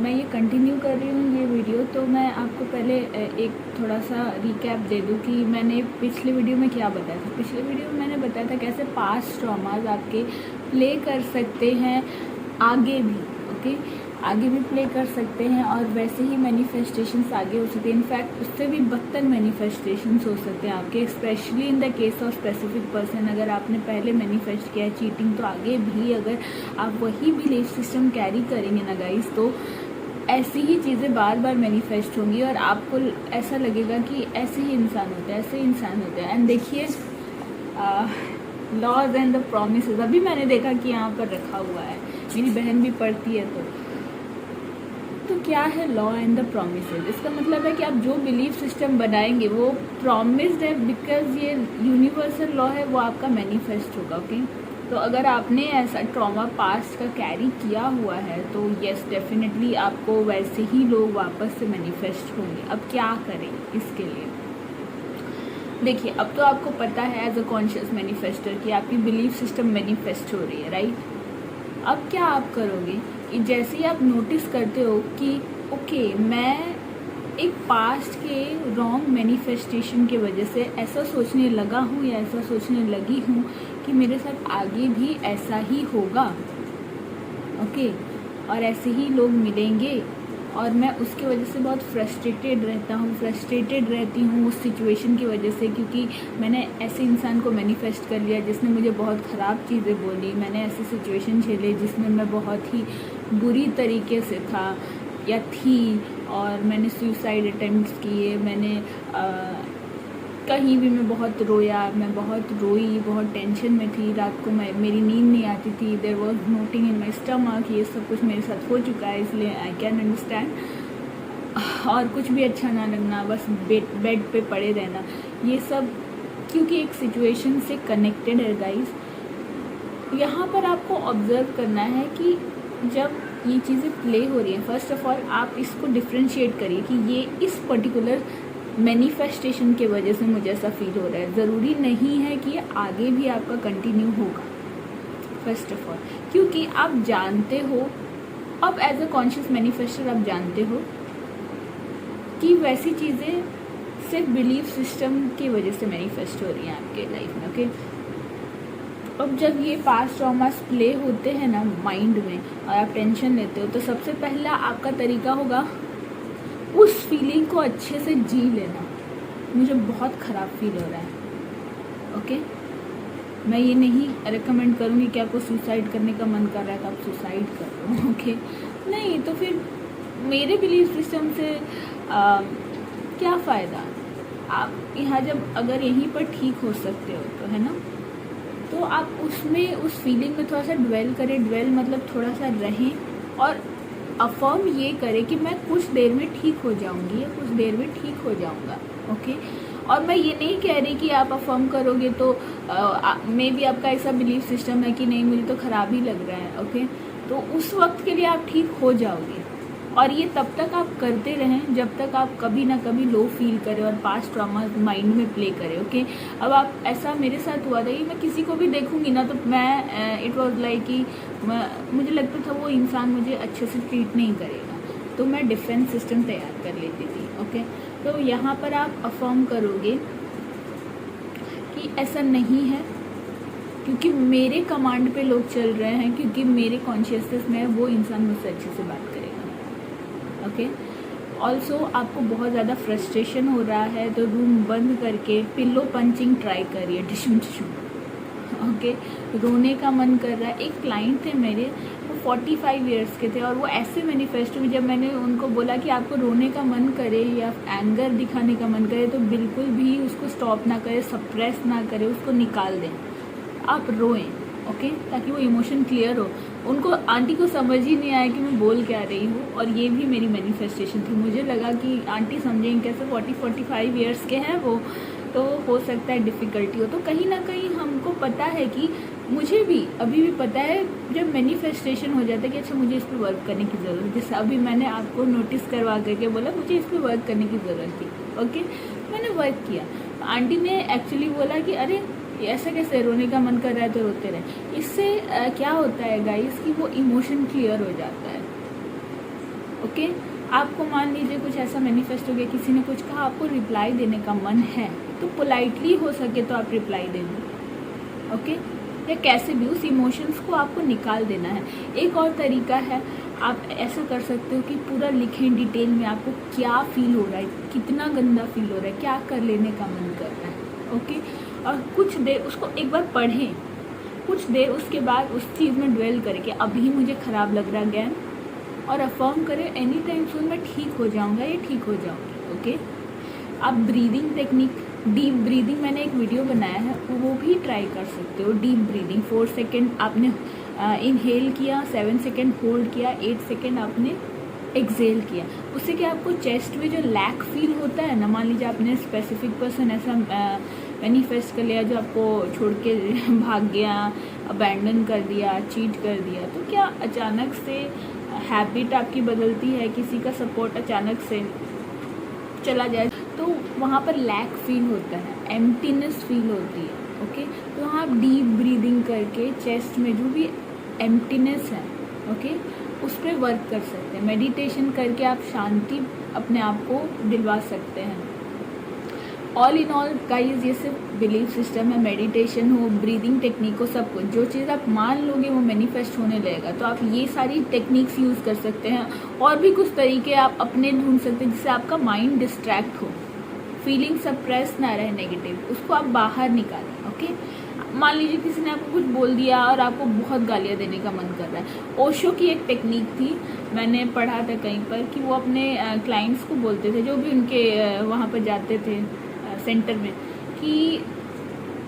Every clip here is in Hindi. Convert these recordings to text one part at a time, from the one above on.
मैं ये कंटिन्यू कर रही हूँ ये वीडियो, तो मैं आपको पहले एक थोड़ा सा रिकैप दे दूँ कि मैंने पिछले वीडियो में क्या बताया था। पिछले वीडियो में मैंने बताया था कैसे पास्ट ट्रॉमाज आपके प्ले कर सकते हैं आगे भी, ओके, आगे भी प्ले कर सकते हैं, और वैसे ही मैनिफेस्टेशंस आगे हो सकते हैं। इनफैक्ट उससे भी बदतर मैनिफेस्टेशंस हो सकते हैं आपके, specially in the case of specific person. अगर आपने पहले मैनिफेस्ट किया है चीटिंग, तो आगे भी अगर आप वही बिलीफ सिस्टम कैरी करेंगे ना गाइस, तो ऐसी ही चीज़ें बार बार मैनिफेस्ट होंगी और आपको ऐसा लगेगा कि ऐसे ही इंसान होते हैं, ऐसे ही इंसान होते हैं। एंड देखिए लॉज एंड द प्रॉमिसेस, अभी मैंने देखा कि यहाँ पर रखा हुआ है, मेरी बहन भी पढ़ती है। तो क्या है लॉ एंड द प्रॉमिसेस? इसका मतलब है कि आप जो बिलीफ सिस्टम बनाएंगे वो प्रॉमिस्ड है, बिकॉज ये यूनिवर्सल लॉ है, वो आपका मैनिफेस्ट होगा, ओके। तो अगर आपने ऐसा ट्रॉमा पास्ट का कैरी किया हुआ है तो यस डेफिनेटली आपको वैसे ही लोग वापस से मैनिफेस्ट होंगे। अब क्या करें इसके लिए? देखिए, अब तो आपको पता है एज अ कॉन्शियस मैनिफेस्टर कि आपकी बिलीफ सिस्टम मैनिफेस्ट हो रही है, राइट? अब क्या आप करोगे कि जैसे ही आप नोटिस करते हो कि ओके मैं एक पास्ट के रॉन्ग मैनिफेस्टेशन की वजह से ऐसा सोचने लगा हूँ या ऐसा सोचने लगी हूँ कि मेरे साथ आगे भी ऐसा ही होगा, ओके, और ऐसे ही लोग मिलेंगे, और मैं उसकी वजह से बहुत फ्रस्ट्रेटेड रहती हूँ उस सिचुएशन की वजह से, क्योंकि मैंने ऐसे इंसान को मैनिफेस्ट कर लिया जिसने मुझे बहुत ख़राब चीज़ें बोली। मैंने ऐसी सिचुएशन झेले जिसमें मैं बहुत ही बुरी तरीके से था या थी, और मैंने सुसाइड अटेम्प्ट्स किए, मैंने कहीं भी मैं बहुत रोया, मैं बहुत रोई, बहुत टेंशन में थी, रात को मेरी नींद नहीं आती थी, there was nothing in my stomach. ये सब कुछ मेरे साथ हो चुका है, इसलिए आई कैन अंडरस्टैंड। और कुछ भी अच्छा ना लगना, बस बेड पे पड़े रहना, ये सब क्योंकि एक सिचुएशन से कनेक्टेड है गाइस। यहाँ पर आपको ऑब्जर्व करना है कि जब ये चीज़ें प्ले हो रही हैं, फर्स्ट ऑफ ऑल आप इसको डिफ्रेंशिएट करिए कि ये इस पर्टिकुलर मैनिफेस्टेशन के वजह से मुझे ऐसा फील हो रहा है। ज़रूरी नहीं है कि ये आगे भी आपका कंटिन्यू होगा, फर्स्ट ऑफ ऑल, क्योंकि आप जानते हो, अब एज अ कॉन्शियस मैनिफेस्टर आप जानते हो कि वैसी चीज़ें सिर्फ बिलीफ सिस्टम की वजह से मैनिफेस्ट हो रही हैं आपके लाइफ में, ओके। अब जब ये पास्ट ट्रॉमास प्ले होते हैं ना माइंड में और आप टेंशन लेते हो, तो सबसे पहला आपका तरीका होगा उस फीलिंग को अच्छे से जी लेना। मुझे बहुत ख़राब फील हो रहा है, ओके। मैं ये नहीं रिकमेंड करूँगी कि आपको सुसाइड करने का मन कर रहा है तो आप सुसाइड करो, ओके। नहीं तो फिर मेरे बिलीफ सिस्टम से क्या फ़ायदा? आप यहाँ जब अगर यहीं पर ठीक हो सकते हो तो, है ना, तो आप उसमें उस फीलिंग में थोड़ा सा ड्वेल करें। ड्वेल मतलब थोड़ा सा रहें और अफर्म ये करें कि मैं कुछ देर में ठीक हो जाऊंगी या कुछ देर में ठीक हो जाऊंगा, ओके। और मैं ये नहीं कह रही कि आप अफर्म करोगे तो मे बी आपका ऐसा बिलीफ सिस्टम है कि नहीं मुझे तो ख़राब ही लग रहा है, ओके, तो उस वक्त के लिए आप ठीक हो जाओगे। और ये तब तक आप करते रहें जब तक आप कभी ना कभी लो फील करें और पास्ट ट्रॉमा माइंड में प्ले करें, ओके। अब आप ऐसा मेरे साथ हुआ था कि मैं किसी को भी देखूंगी ना तो मैं इट वाज लाइक कि मुझे लगता था वो इंसान मुझे अच्छे से ट्रीट नहीं करेगा, तो मैं डिफेंस सिस्टम तैयार कर लेती थी, ओके। तो यहाँ पर आप अफर्म करोगे कि ऐसा नहीं है, क्योंकि मेरे कमांड पे लोग चल रहे हैं, क्योंकि मेरे कॉन्शियसनेस में वो इंसान मुझसे अच्छे से बात करेगा, ओके। ऑल्सो आपको बहुत ज़्यादा फ्रस्ट्रेशन हो रहा है तो रूम बंद करके पिल्लो पंचिंग ट्राई करिए, डिशुम डिशुम, ओके। रोने का मन कर रहा है। एक क्लाइंट थे मेरे, वो 45 इयर्स के थे और वो ऐसे मैनिफेस्ट हुए, जब मैंने उनको बोला कि आपको रोने का मन करे या एंगर दिखाने का मन करे तो बिल्कुल भी उसको स्टॉप ना करें, सप्रेस ना करें, उसको निकाल दें, आप रोएं, ओके, ताकि वो इमोशन क्लियर हो। उनको आंटी को समझ ही नहीं आया कि मैं बोल क्या रही हूँ, और ये भी मेरी मैनिफेस्टेशन थी। मुझे लगा कि आंटी समझेंगे कैसे, 40-45 इयर्स के हैं वो, तो हो सकता है डिफ़िकल्टी हो। तो कहीं ना कहीं हमको पता है कि मुझे भी अभी भी पता है जब मैनिफेस्टेशन हो जाता है कि अच्छा मुझे इस पर वर्क करने की ज़रूरत है। जैसे अभी मैंने आपको नोटिस करवा करके बोला मुझे इस पर वर्क करने की ज़रूरत थी, ओके, मैंने वर्क किया। आंटी ने एक्चुअली बोला कि अरे ऐसा कैसे, रोने का मन कर रहा है तो रोते रहे। इससे क्या होता है गाइस कि वो इमोशन क्लियर हो जाता है, ओके। आपको मान लीजिए कुछ ऐसा मैनिफेस्ट हो गया, किसी ने कुछ कहा, आपको रिप्लाई देने का मन है तो पोलाइटली हो सके तो आप रिप्लाई दे दो, ओके। या कैसे भी उस इमोशंस को आपको निकाल देना है। एक और तरीका है, आप ऐसा कर सकते हो कि पूरा लिखें डिटेल में आपको क्या फील हो रहा है, कितना गंदा फील हो रहा है, क्या कर लेने का मन कर रहा है, ओके। और कुछ देर उसको एक बार पढ़ें, कुछ देर उसके बाद उस चीज़ में ड्वेल करें कि अभी मुझे ख़राब लग रहा है ज्ञान, और अफर्म करें एनी टाइम सून मैं ठीक हो जाऊंगा या ठीक हो जाऊंगी, ओके। आप ब्रीदिंग टेक्निक, डीप ब्रीदिंग, मैंने एक वीडियो बनाया है, वो भी ट्राई कर सकते हो। डीप ब्रीदिंग 4 सेकेंड आपने इनहेल किया, 7 सेकेंड होल्ड किया, 8 सेकेंड आपने एक्सेल किया। उससे क्या आपको चेस्ट में जो लैक फील होता है ना, मान लीजिए आपने स्पेसिफिक पर्सन ऐसा मैनिफेस्ट कर लिया जो आपको छोड़ के भाग गया, अबैंडन कर दिया, चीट कर दिया, तो क्या अचानक से हैबिट आपकी बदलती है, किसी का सपोर्ट अचानक से चला जाए तो वहाँ पर लैक फील होता है, एम्प्टीनेस फील होती है, ओके। तो वहाँ आप डीप ब्रीदिंग करके चेस्ट में जो भी एम्प्टीनेस है, ओके, उस पर वर्क कर सकते हैं। मेडिटेशन करके आप शांति अपने आप को दिलवा सकते हैं। ऑल इन ऑल गाइस, ये सिर्फ बिलीफ सिस्टम है, मेडिटेशन हो, ब्रीदिंग टेक्निक हो, सब कुछ जो चीज़ आप मान लोगे वो मैनिफेस्ट होने लगेगा। तो आप ये सारी टेक्निक्स यूज़ कर सकते हैं। और भी कुछ तरीके आप अपने ढूंढ सकते हैं जिससे आपका माइंड डिस्ट्रैक्ट हो, फीलिंग सप्रेस ना रहे नेगेटिव, उसको आप बाहर निकालें, ओके। मान लीजिए किसी ने आपको कुछ बोल दिया और आपको बहुत गालियाँ देने का मन कर रहा है। ओशो की एक टेक्निक थी, मैंने पढ़ा था कहीं पर, कि वो अपने क्लाइंट्स को बोलते थे जो भी उनके वहाँ पर जाते थे सेंटर में, कि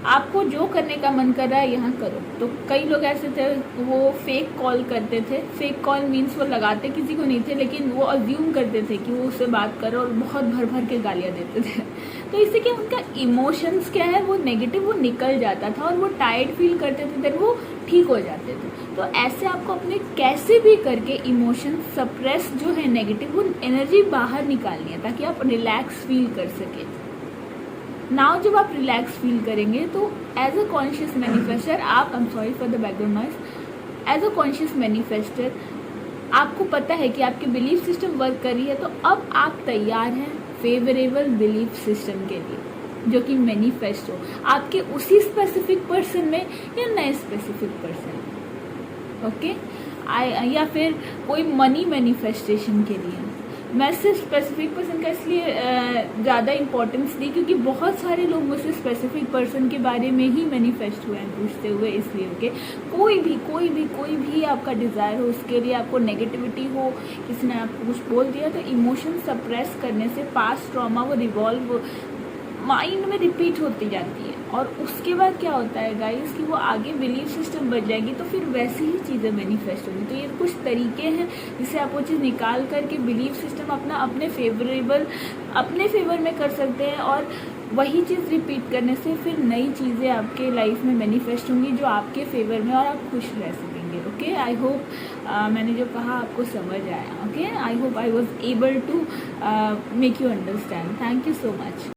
आपको जो करने का मन कर रहा है यहाँ करो। तो कई लोग ऐसे थे वो फेक कॉल करते थे। फेक कॉल मीन्स वो लगाते किसी को नहीं थे, लेकिन वो अज्यूम करते थे कि वो उससे बात करो और बहुत भर भर के गालियाँ देते थे। तो इससे क्या उनका इमोशंस क्या है वो नेगेटिव वो निकल जाता था और वो टायर्ड फील करते थे, देन वो ठीक हो जाते थे। तो ऐसे आपको अपने कैसे भी करके इमोशन सप्रेस जो है नेगेटिव वो एनर्जी बाहर निकालनी है ताकि आप रिलैक्स फील कर सकें। नाउ जब आप रिलैक्स फील करेंगे तो एज अ कॉन्शियस मैनिफेस्टर आप, I am sorry for the background noise, as a conscious manifester आपको पता है कि आपकी बिलीफ सिस्टम वर्क कर रही है, तो अब आप तैयार हैं फेवरेबल बिलीफ सिस्टम के लिए जो कि मैनिफेस्ट हो आपके उसी स्पेसिफिक पर्सन में या नए स्पेसिफिक पर्सन में, ओके। या फिर कोई मनी मैनिफेस्टेशन के लिए। मैं सिर्फ स्पेसिफिक पर्सन का इसलिए ज़्यादा इम्पोर्टेंस दी क्योंकि बहुत सारे लोग मुझसे स्पेसिफिक पर्सन के बारे में ही मैनिफेस्ट हुए हैं पूछते हुए, इसलिए ओके। कोई भी आपका डिज़ायर हो, उसके लिए आपको नेगेटिविटी हो, किसी ने आपको कुछ बोल दिया, तो इमोशन सप्रेस करने से पास्ट ट्रॉमा वो रिवॉल्व माइंड में रिपीट होती जाती है और उसके बाद क्या होता है गाइस कि वो आगे बिलीफ सिस्टम बन जाएगी, तो फिर वैसी ही चीज़ें मैनिफेस्ट होंगी। तो ये कुछ तरीके हैं जिससे आप वो चीज़ निकाल करके बिलीफ सिस्टम अपना अपने फेवर में कर सकते हैं और वही चीज़ रिपीट करने से फिर नई चीज़ें आपके लाइफ में मैनिफेस्ट होंगी जो आपके फेवर में और आप खुश रह सकेंगे, ओके। आई होप मैंने जो कहा आपको समझ आया, okay. I hope I was able to make you understand. Thank you so much.